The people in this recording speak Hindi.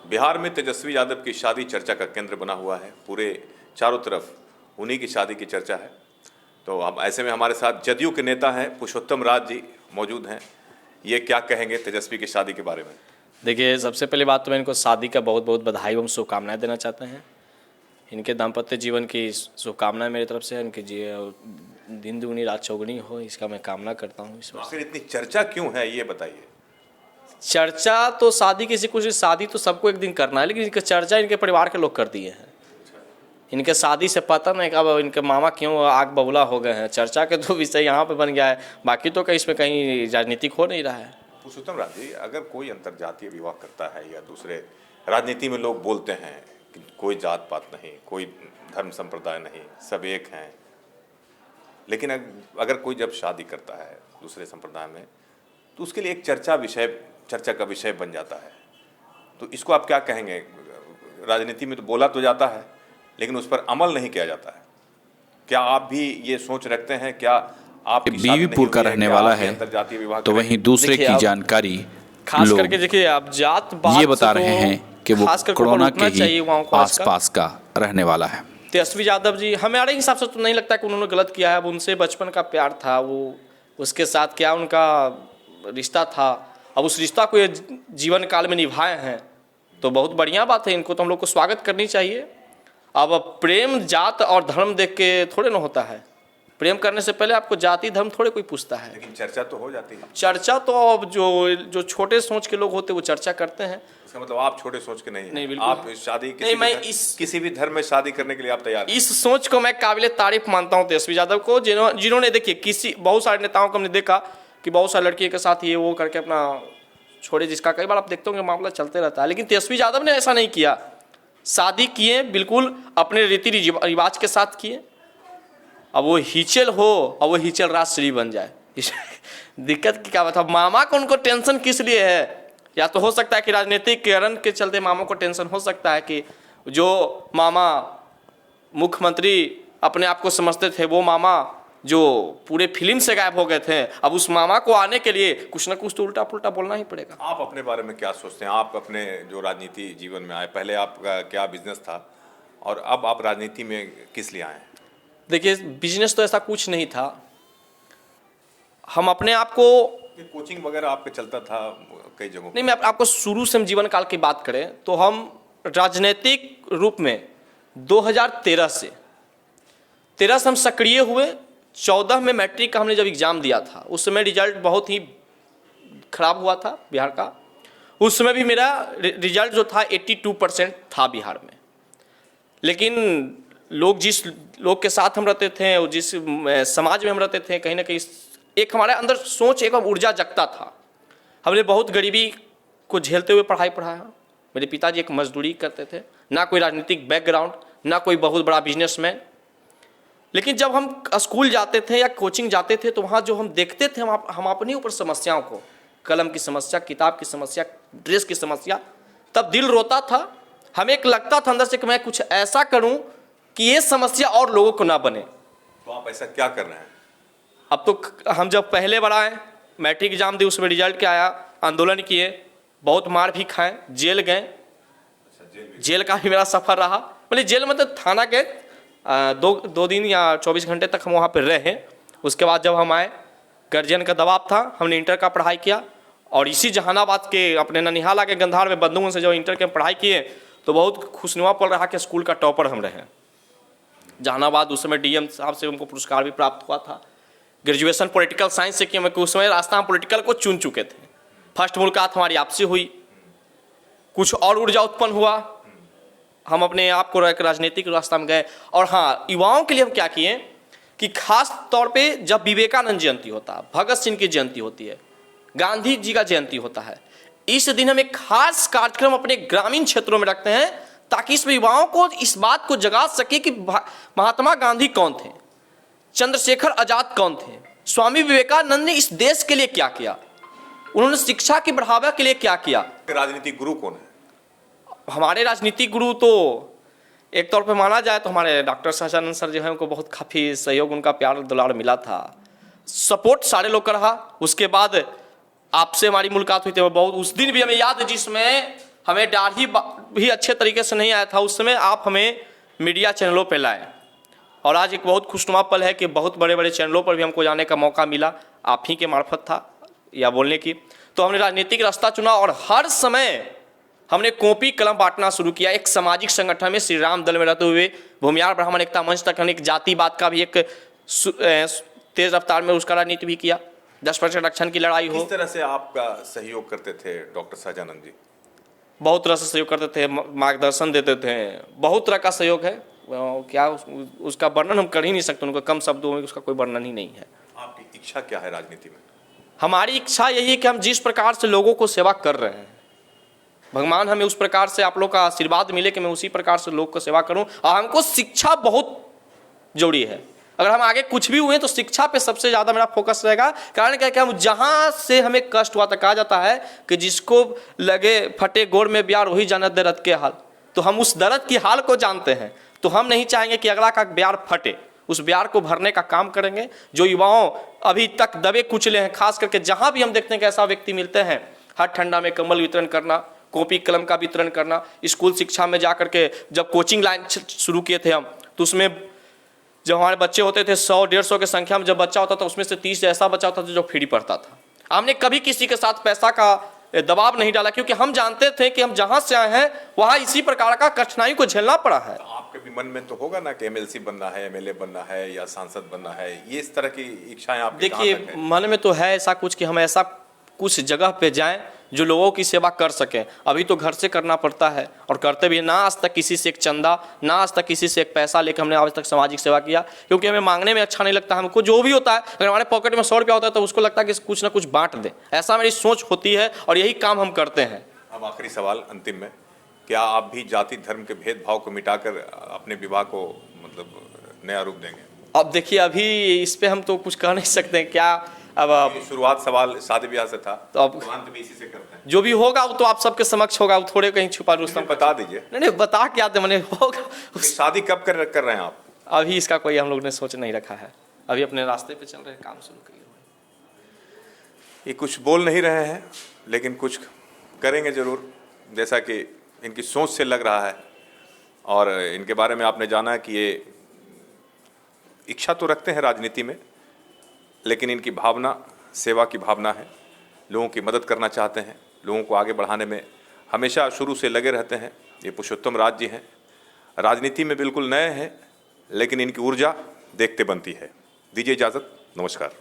बिहार में तेजस्वी यादव की शादी चर्चा का केंद्र बना हुआ है। पूरे चारों तरफ उन्हीं की शादी की चर्चा है। तो हम ऐसे में हमारे साथ जदयू के नेता हैं पुरुषोत्तम राज जी मौजूद हैं। ये क्या कहेंगे तेजस्वी की शादी के बारे में? देखिए, सबसे पहली बात तो मैं इनको शादी का बहुत बहुत बधाई एवं शुभकामनाएं देना चाहते हैं। इनके दाम्पत्य जीवन की शुभकामनाएं मेरी तरफ से। इनकी दिन दुगनी रात चौगुनी हो, इसका मैं कामना करता हूँ। आखिर इतनी चर्चा क्यों है, ये बताइए। चर्चा तो शादी किसी कुछ, शादी तो सबको एक दिन करना है, लेकिन इनकी चर्चा इनके परिवार के लोग कर दिए हैं। इनके शादी से पता नहीं कब इनके मामा क्यों आग बबूला हो गए हैं। चर्चा के तो विषय यहाँ पे बन गया है, बाकी तो कहीं इसमें कहीं राजनीतिक हो नहीं रहा है। पुरुषोत्तम राज जी, अगर कोई अंतर्जातीय विवाह करता है या दूसरे राजनीति में लोग बोलते हैं कि कोई जात पात नहीं, कोई धर्म संप्रदाय नहीं, सब एक हैं, लेकिन अगर कोई जब शादी करता है दूसरे संप्रदाय में तो उसके लिए एक चर्चा का विषय बन जाता है। तो इसको आप क्या कहेंगे? राजनीति में तो बोला तो जाता है लेकिन उस पर अमल नहीं किया जाता है। क्या आप भी ये सोच रखते हैं? क्या आप बीवीपुर का रहने वाला है तो वहीं दूसरे की जानकारी खास करके देखिए, आप जात बात ये बता रहे हैं कि वो कोरोना के ही आसपास का रहने वाला है। तेजस्वी यादव जी हमारे हिसाब से तो नहीं लगता कि उन्होंने गलत किया है। अब उनसे बचपन का प्यार था, वो उसके साथ क्या उनका रिश्ता था, अब उस रिश्ता को ये जीवन काल में निभाए हैं तो बहुत बढ़िया बात है। इनको तो हम लोग को स्वागत करनी चाहिए। अब प्रेम जात और धर्म देख के थोड़े ना होता है। प्रेम करने से पहले आपको जाति धर्म थोड़े कोई पूछता है। लेकिन चर्चा तो हो जाती है। चर्चा तो अब जो छोटे सोच के लोग होते हैं वो चर्चा करते हैं। इसका मतलब आप छोटे सोच के नहीं बिल्कुल। आप शादी किसी भी धर्म में शादी करने के लिए आप तैयार हैं? इस सोच को मैं काबिले तारीफ मानता हूँ तेजस्वी यादव को, जिन्होंने देखिए बहुत सारे नेताओं को हमने देखा कि बहुत सारे लड़कियों के साथ ये वो करके अपना छोड़े, जिसका कई बार आप देखते होंगे मामला चलते रहता है। लेकिन तेजस्वी यादव ने ऐसा नहीं किया। शादी किए बिल्कुल अपने रीति रिवाज के साथ किए। अब वो हिचल हो और वो हिचल राजश्री बन जाए, दिक्कत की क्या बात है। मामा को उनको टेंशन किस लिए है? या तो हो सकता है कि राजनीतिक कारण के चलते मामा को टेंशन हो सकता है कि जो मामा मुख्यमंत्री अपने आप को समझते थे, वो मामा जो पूरे फिल्म से गायब हो गए थे, अब उस मामा को आने के लिए कुछ ना कुछ तो उल्टा पुल्टा बोलना ही पड़ेगा। आप अपने बारे में क्या सोचते हैं? आप अपने जो राजनीति जीवन में आए, पहले आपका क्या बिजनेस था और अब आप राजनीति में किस लिए आए? देखिए, बिजनेस तो ऐसा कुछ नहीं था। हम अपने आप को कोचिंग वगैरह आप पे चलता था कई जगहों? नहीं, मैं आपको शुरू से हम जीवन काल की बात करें तो हम राजनीतिक रूप में 2013 से हम सक्रिय हुए। 14 में मैट्रिक का हमने जब एग्जाम दिया था, उस समय रिजल्ट बहुत ही खराब हुआ था बिहार का। उस समय भी मेरा रिजल्ट जो था 82% था बिहार में। लेकिन जिस लोग के साथ हम रहते थे और जिस समाज में हम रहते थे, कहीं ना कहीं एक हमारे अंदर सोच एक ऊर्जा जगता था। हमने बहुत गरीबी को झेलते हुए पढ़ाई पढ़ाया। मेरे पिताजी एक मजदूरी करते थे, ना कोई राजनीतिक बैकग्राउंड, ना कोई बहुत बड़ा बिजनेसमैन। लेकिन जब हम स्कूल जाते थे या कोचिंग जाते थे तो वहाँ जो हम देखते थे, हम अपने ऊपर समस्याओं को, कलम की समस्या, किताब की समस्या, ड्रेस की समस्या, तब दिल रोता था। हमें एक लगता था अंदर से कि मैं कुछ ऐसा करूं कि ये समस्या और लोगों को ना बने। तो आप ऐसा क्या कर रहे हैं? अब तो हम जब पहले बार आए, मैट्रिक एग्जाम दी, उसमें रिजल्ट क्या आया, आंदोलन किए, बहुत मार भी खाए, जेल गए। जेल का भी मेरा सफर रहा। मतलब जेल मतलब थाना के दो दिन या 24 घंटे तक हम वहाँ पर रहे। उसके बाद जब हम आए, गार्जियन का दबाव था, हमने इंटर का पढ़ाई किया और इसी जहानाबाद के अपने ननिहाल के गंधार में बंधुओं से जब इंटर के पढ़ाई किए तो बहुत खुशनुमा पल रहा कि स्कूल का टॉपर हम रहे जहानाबाद। उस समय डीएम साहब से उनको पुरस्कार भी प्राप्त हुआ था। ग्रेजुएशन पॉलिटिकल साइंस से किया। मैं उस समय रास्ता हम पॉलिटिकल को चुन चुके थे। फर्स्ट मुलाकात हमारी आपसे हुई, कुछ और ऊर्जा उत्पन्न हुआ, हम अपने आप को राजनीतिक रास्ता में गए। और हाँ, युवाओं के लिए हम क्या किए कि खास तौर पे जब विवेकानंद जयंती होता है, भगत सिंह की जयंती होती है, गांधी जी का जयंती होता है, इस दिन हम एक खास कार्यक्रम अपने ग्रामीण क्षेत्रों में रखते हैं ताकि इसमें युवाओं को इस बात को जगा सके कि महात्मा गांधी कौन थे, चंद्रशेखर आजाद कौन थे, स्वामी विवेकानंद ने इस देश के लिए क्या किया, उन्होंने शिक्षा की बढ़ावा के लिए क्या किया। राजनीतिक गुरु कौन है? हमारे राजनीतिक गुरु तो एक तौर पे माना जाए तो हमारे डॉक्टर सहजानंद सर जो है, उनको बहुत काफ़ी सहयोग, उनका प्यार दुलार मिला था, सपोर्ट सारे लोग का रहा। उसके बाद आपसे हमारी मुलाकात हुई थी, बहुत उस दिन भी हमें याद है जिसमें हमें दाढ़ी भी अच्छे तरीके से नहीं आया था उस समय, आप हमें मीडिया चैनलों पे लाए और आज एक बहुत खुशनुमा पल है कि बहुत बड़े बड़े चैनलों पर भी हमको जाने का मौका मिला, आप ही के मार्फत था या बोलने की। तो हमने राजनीतिक रास्ता चुना और हर समय हमने कॉपी कलम बांटना शुरू किया। एक सामाजिक संगठन में श्री राम दल में रहते हुए भूमिहार ब्राह्मण एकता मंच तक हमने एक जातिवाद का भी एक तेज रफ्तार में उसका राजनीति भी किया। 10% आरक्षण की लड़ाई हो। किस तरह से आपका सहयोग करते थे डॉक्टर सहजानंद जी? बहुत तरह से सहयोग करते थे, मार्गदर्शन देते थे, बहुत तरह का सहयोग है। क्या उसका वर्णन हम कर ही नहीं सकते, उनको कम शब्दों में उसका कोई वर्णन ही नहीं है। आपकी इच्छा क्या है राजनीति में? हमारी इच्छा यही है कि हम जिस प्रकार से लोगों को सेवा कर रहे हैं, भगवान हमें उस प्रकार से आप लोग का आशीर्वाद मिले कि मैं उसी प्रकार से लोग को सेवा करूं। और हमको शिक्षा बहुत जरूरी है। अगर हम आगे कुछ भी हुए तो शिक्षा पे सबसे ज़्यादा मेरा फोकस रहेगा। कारण क्या है कि हम जहाँ से हमें कष्ट हुआ, तक कहा जाता है कि जिसको लगे फटे गोड़ में ब्यार वही जाने दर्द के हाल। तो हम उस दर्द की हाल को जानते हैं, तो हम नहीं चाहेंगे कि अगला का ब्यार फटे। उस ब्यार को भरने का काम करेंगे। जो युवाओं अभी तक दबे कुचले हैं, खास करके जहाँ भी हम देखते हैं कि ऐसा व्यक्ति मिलते हैं, हर ठंडा में कंबल वितरण करना, कॉपी कलम का वितरण करना। स्कूल शिक्षा में जा करके जब कोचिंग लाइन शुरू किए थे हम, तो उसमें जब हमारे बच्चे होते थे 100-150 की संख्या में, जब बच्चा होता था उसमें से 30 ऐसा बच्चा होता था जो फ्री पढ़ता था। हमने कभी किसी के साथ पैसा का दबाव नहीं डाला, क्योंकि हम जानते थे कि हम जहाँ से आए हैं वहाँ इसी प्रकार का कठिनाई को झेलना पड़ा है। आपके भी मन में तो होगा ना कि एमएलसी बनना है, एमएलए बनना है या सांसद बनना है, ये इस तरह की इच्छाएं आपकी? देखिए, मन में तो है ऐसा कुछ कि हम ऐसा कुछ जगह पे जाएं जो लोगों की सेवा कर सकें। अभी तो घर से करना पड़ता है और करते भी ना। आज तक किसी से एक चंदा, ना आज तक किसी से एक पैसा लेकर हमने आज तक सामाजिक सेवा किया, क्योंकि हमें मांगने में अच्छा नहीं लगता। हमको जो भी होता है, अगर हमारे पॉकेट में 100 रुपया होता है तो उसको लगता है कि कुछ ना कुछ बांट दें, ऐसा मेरी सोच होती है और यही काम हम करते हैं। अब आखिरी सवाल अंतिम में, क्या आप भी जाति धर्म के भेदभाव को मिटाकर अपने विवाह को मतलब नया रूप देंगे? अब देखिए, अभी इस पे हम तो कुछ कह नहीं सकते क्या। अब शुरुआत सवाल शादी ब्याह से था, तो अब अंत भी इसी से करते हैं। जो भी होगा वो तो आप सबके समक्ष होगा, वो थोड़े कहीं छुपा रुस्तम बता दीजिए। नहीं, बता क्या दे मैंने होगा। शादी कब कर रहे हैं आप? अभी इसका कोई हम लोग ने सोच नहीं रखा है, अभी अपने रास्ते पे चल रहे हैं, काम शुरू किए हुए। ये कुछ बोल नहीं रहे हैं लेकिन कुछ करेंगे जरूर, जैसा कि इनकी सोच से लग रहा है। और इनके बारे में आपने जाना कि ये इच्छा तो रखते हैं राजनीति में, लेकिन इनकी भावना सेवा की भावना है। लोगों की मदद करना चाहते हैं, लोगों को आगे बढ़ाने में हमेशा शुरू से लगे रहते हैं। ये पुरुषोत्तम राज जी हैं, राजनीति में बिल्कुल नए हैं, लेकिन इनकी ऊर्जा देखते बनती है। दीजिए इजाज़त, नमस्कार।